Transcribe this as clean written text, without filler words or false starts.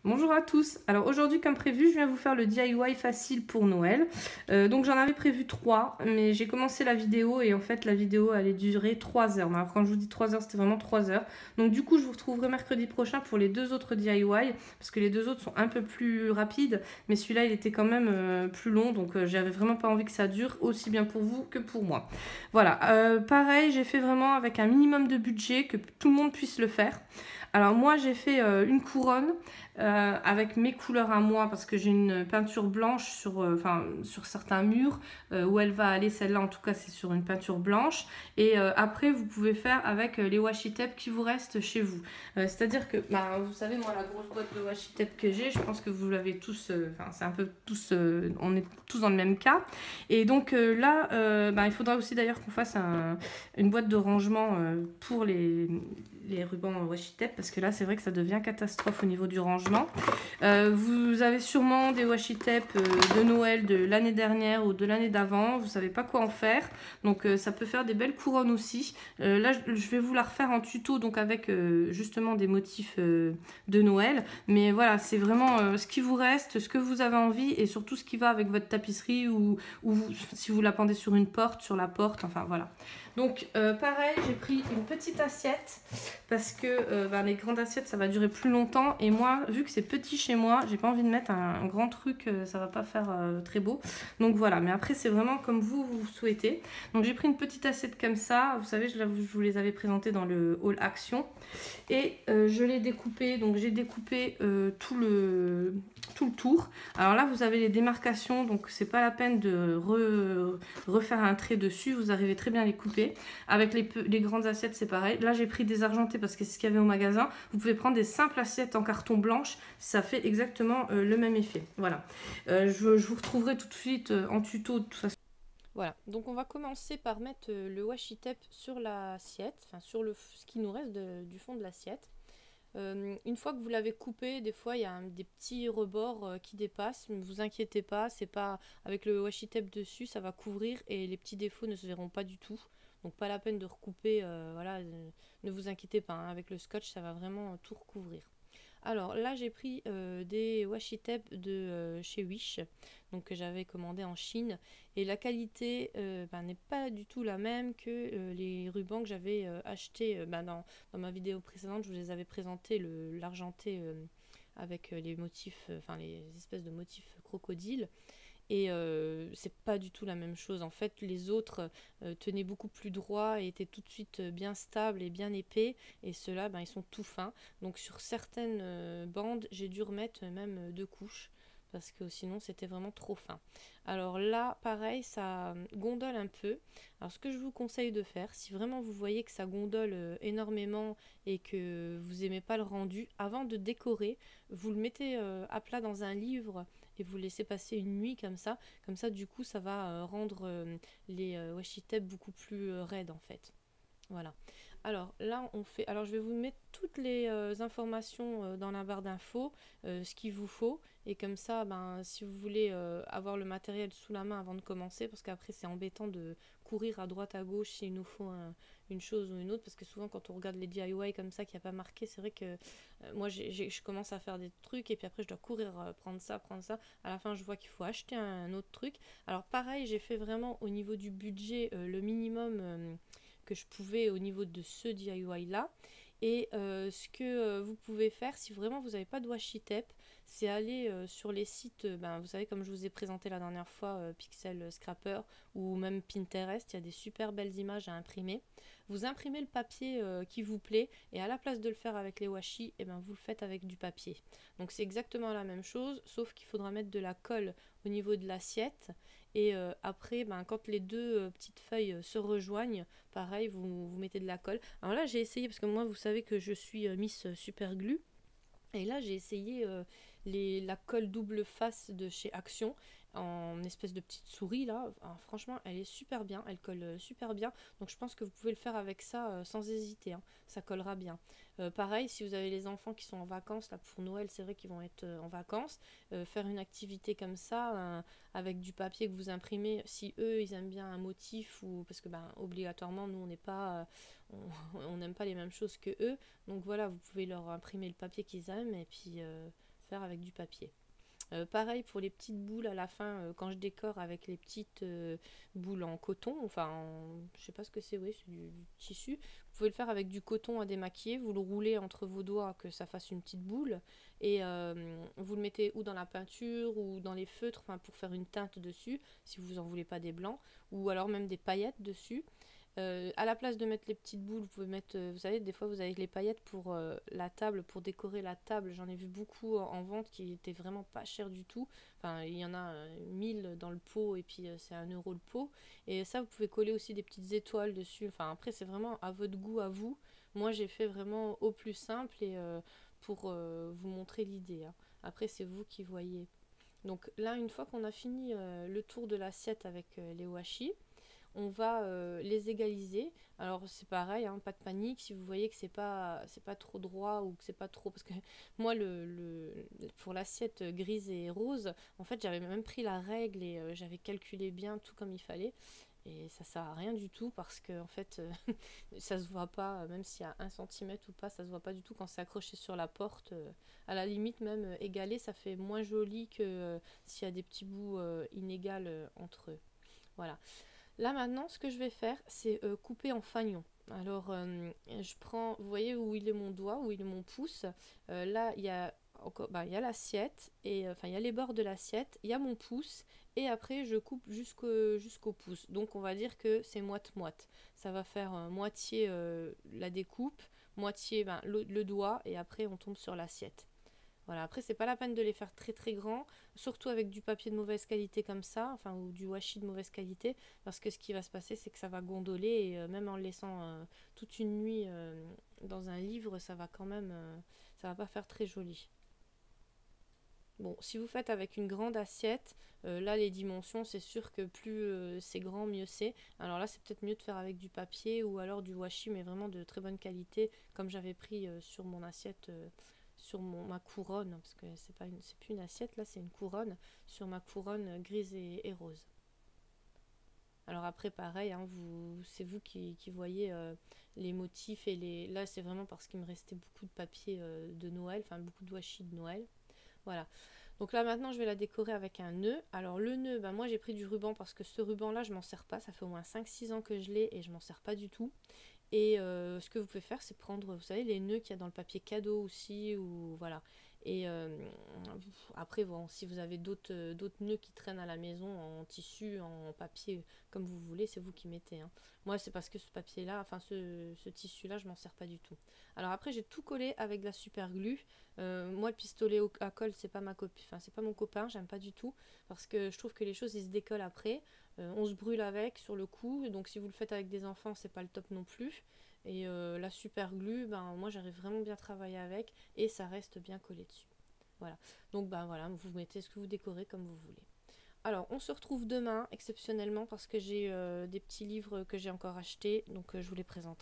Bonjour à tous. Alors aujourd'hui, comme prévu, je viens vous faire le DIY facile pour Noël. Donc j'en avais prévu 3, mais j'ai commencé la vidéo et en fait la vidéo allait durer 3 heures. Alors quand je vous dis 3 heures, c'était vraiment 3 heures. Donc du coup, je vous retrouverai mercredi prochain pour les 2 autres DIY, parce que les 2 autres sont un peu plus rapides, mais celui-là il était quand même plus long, donc j'avais vraiment pas envie que ça dure aussi bien pour vous que pour moi. Voilà, pareil, j'ai fait vraiment avec un minimum de budget, que tout le monde puisse le faire. Alors moi j'ai fait une couronne avec mes couleurs à moi parce que j'ai une peinture blanche sur certains murs où elle va aller, celle-là en tout cas c'est sur une peinture blanche, et après vous pouvez faire avec les washi tape qui vous restent chez vous. C'est-à-dire que vous savez, moi la grosse boîte de washi tape que j'ai, je pense que vous l'avez tous, c'est un peu tous, on est tous dans le même cas, et donc là il faudra aussi d'ailleurs qu'on fasse une boîte de rangement pour les rubans washi tape, parce que là c'est vrai que ça devient catastrophe au niveau du rangement. Vous avez sûrement des washi tape de Noël de l'année dernière ou de l'année d'avant, vous savez pas quoi en faire, donc ça peut faire des belles couronnes aussi. Là je vais vous la refaire en tuto, donc avec justement des motifs de Noël, mais voilà, c'est vraiment ce qui vous reste, ce que vous avez envie, et surtout ce qui va avec votre tapisserie, ou si vous la pendez sur une porte, sur la porte, enfin voilà. Donc pareil, j'ai pris une petite assiette parce que les grandes assiettes ça va durer plus longtemps, et moi vu que c'est petit chez moi, j'ai pas envie de mettre un grand truc, ça va pas faire très beau. Donc voilà, mais après c'est vraiment comme vous souhaitez. Donc j'ai pris une petite assiette comme ça, vous savez, je vous les avais présentées dans le haul action, et je l'ai découpé. Donc j'ai découpé tout le tour. Alors là vous avez les démarcations, donc c'est pas la peine de refaire un trait dessus, vous arrivez très bien à les couper. Avec les grandes assiettes c'est pareil. Là j'ai pris des argentés parce que c'est ce qu'il y avait au magasin. Vous pouvez prendre des simples assiettes en carton blanche, ça fait exactement le même effet. Voilà, je vous retrouverai tout de suite en tuto de toute façon. Voilà, donc on va commencer par mettre le washi tape sur l'assiette, enfin sur ce qui nous reste du fond de l'assiette. Une fois que vous l'avez coupé, des fois il y a des petits rebords qui dépassent, ne vous inquiétez pas, c'est pas avec le washi tape dessus, ça va couvrir et les petits défauts ne se verront pas du tout. Donc pas la peine de recouper, voilà, ne vous inquiétez pas, hein, avec le scotch ça va vraiment tout recouvrir. Alors là j'ai pris des washi tape de chez Wish, donc que j'avais commandé en Chine, et la qualité n'est pas du tout la même que les rubans que j'avais achetés dans ma vidéo précédente. Je vous les avais présenté, l'argenté avec les motifs, les espèces de motifs crocodiles. Et c'est pas du tout la même chose. En fait, les autres tenaient beaucoup plus droit et étaient tout de suite bien stables et bien épais. Et ceux-là, ils sont tout fins. Donc sur certaines bandes, j'ai dû remettre même 2 couches, parce que sinon c'était vraiment trop fin. Alors là, pareil, ça gondole un peu. Alors ce que je vous conseille de faire, si vraiment vous voyez que ça gondole énormément et que vous aimez pas le rendu, avant de décorer, vous le mettez à plat dans un livre et vous laissez passer une nuit comme ça. Comme ça, du coup, ça va rendre les washi tape beaucoup plus raides en fait. Voilà. Alors là, Alors je vais vous mettre toutes les informations dans la barre d'infos, ce qu'il vous faut. Et comme ça, si vous voulez avoir le matériel sous la main avant de commencer, parce qu'après c'est embêtant de courir à droite à gauche s'il nous faut une chose ou une autre, parce que souvent quand on regarde les DIY comme ça qui n'y a pas marqué, c'est vrai que moi je commence à faire des trucs et puis après je dois courir prendre ça. À la fin je vois qu'il faut acheter un autre truc. Alors pareil, j'ai fait vraiment au niveau du budget le minimum que je pouvais au niveau de ce DIY là. Et ce que vous pouvez faire si vraiment vous n'avez pas de washi tape, c'est aller sur les sites, vous savez, comme je vous ai présenté la dernière fois, Pixel Scrapper ou même Pinterest, il y a des super belles images à imprimer. Vous imprimez le papier qui vous plaît, et à la place de le faire avec les washi, vous le faites avec du papier. Donc c'est exactement la même chose, sauf qu'il faudra mettre de la colle au niveau de l'assiette. Et après, quand les deux petites feuilles se rejoignent, pareil, vous mettez de la colle. Alors là, j'ai essayé, parce que moi, vous savez que je suis Miss Super Glue. Et là, j'ai essayé la colle double face de chez Action, en espèce de petite souris là. Alors, franchement, elle est super bien, elle colle super bien. Donc je pense que vous pouvez le faire avec ça sans hésiter, hein. Ça collera bien. Pareil, si vous avez les enfants qui sont en vacances, là pour Noël, c'est vrai qu'ils vont être en vacances, faire une activité comme ça, avec du papier que vous imprimez, si eux ils aiment bien un motif, ou parce que obligatoirement nous on n'est pas on n'aime pas les mêmes choses que eux, donc voilà, vous pouvez leur imprimer le papier qu'ils aiment, et puis faire avec du papier. Pareil pour les petites boules à la fin, quand je décore avec les petites boules en coton, je sais pas ce que c'est, oui, c'est du tissu. Vous pouvez le faire avec du coton à démaquiller, vous le roulez entre vos doigts que ça fasse une petite boule et vous le mettez ou dans la peinture ou dans les feutres, pour faire une teinte dessus, si vous en voulez pas des blancs, ou alors même des paillettes dessus. À la place de mettre les petites boules, vous pouvez mettre, vous savez, des fois vous avez les paillettes pour la table, pour décorer la table. J'en ai vu beaucoup en vente qui étaient vraiment pas chers du tout. Enfin, il y en a 1000 dans le pot et puis c'est 1 € le pot. Et ça, vous pouvez coller aussi des petites étoiles dessus. Enfin, après, c'est vraiment à votre goût, à vous. Moi, j'ai fait vraiment au plus simple et pour vous montrer l'idée, hein. Après, c'est vous qui voyez. Donc là, une fois qu'on a fini le tour de l'assiette avec les washi, on va les égaliser. Alors c'est pareil, hein, pas de panique si vous voyez que c'est pas trop droit ou que c'est pas trop, parce que moi pour l'assiette grise et rose, en fait j'avais même pris la règle et j'avais calculé bien tout comme il fallait. Et ça sert à rien du tout parce que en fait ça se voit pas, même s'il y a 1 cm ou pas, ça se voit pas du tout quand c'est accroché sur la porte. À la limite même égalé, ça fait moins joli que s'il y a des petits bouts inégaux entre eux. Voilà. Là maintenant, ce que je vais faire, c'est couper en fanion. Alors, je prends, vous voyez où il est mon doigt, où il est mon pouce. Là, il y a encore, il y a l'assiette et il y a les bords de l'assiette, il y a mon pouce et après je coupe jusqu'au pouce. Donc on va dire que c'est moite-moite. Ça va faire moitié la découpe, moitié le doigt et après on tombe sur l'assiette. Voilà, après c'est pas la peine de les faire très très grands, surtout avec du papier de mauvaise qualité comme ça, ou du washi de mauvaise qualité, parce que ce qui va se passer c'est que ça va gondoler et même en le laissant toute une nuit dans un livre, ça va quand même, ça va pas faire très joli. Bon, si vous faites avec une grande assiette, là les dimensions, c'est sûr que plus c'est grand, mieux c'est. Alors là, c'est peut-être mieux de faire avec du papier ou alors du washi, mais vraiment de très bonne qualité, comme j'avais pris sur mon assiette, sur ma couronne, parce que c'est plus une assiette, là c'est une couronne, sur ma couronne grise et rose. Alors après, pareil, hein, c'est vous qui voyez les motifs et les. Là, c'est vraiment parce qu'il me restait beaucoup de papier de Noël, beaucoup de washi de Noël. Voilà. Donc là maintenant je vais la décorer avec un nœud. Alors le nœud, moi j'ai pris du ruban parce que ce ruban là je m'en sers pas. Ça fait au moins 5-6 ans que je l'ai et je m'en sers pas du tout. Et ce que vous pouvez faire, c'est prendre, vous savez, les nœuds qu'il y a dans le papier cadeau aussi, ou voilà. Et après, bon, si vous avez d'autres nœuds qui traînent à la maison, en tissu, en papier, comme vous voulez, c'est vous qui mettez, hein. Moi, c'est parce que ce papier-là, ce tissu-là, je m'en sers pas du tout. Alors après, j'ai tout collé avec de la super glue. Moi, le pistolet à colle, c'est pas c'est pas mon copain, j'aime pas du tout, parce que je trouve que les choses, ils se décollent après. On se brûle avec sur le coup, donc si vous le faites avec des enfants, c'est pas le top non plus. Et la super glue, moi j'arrive vraiment bien à travailler avec et ça reste bien collé dessus. Voilà. Donc voilà, vous mettez ce que vous décorez comme vous voulez. Alors on se retrouve demain exceptionnellement parce que j'ai des petits livres que j'ai encore achetés, donc je vous les présente.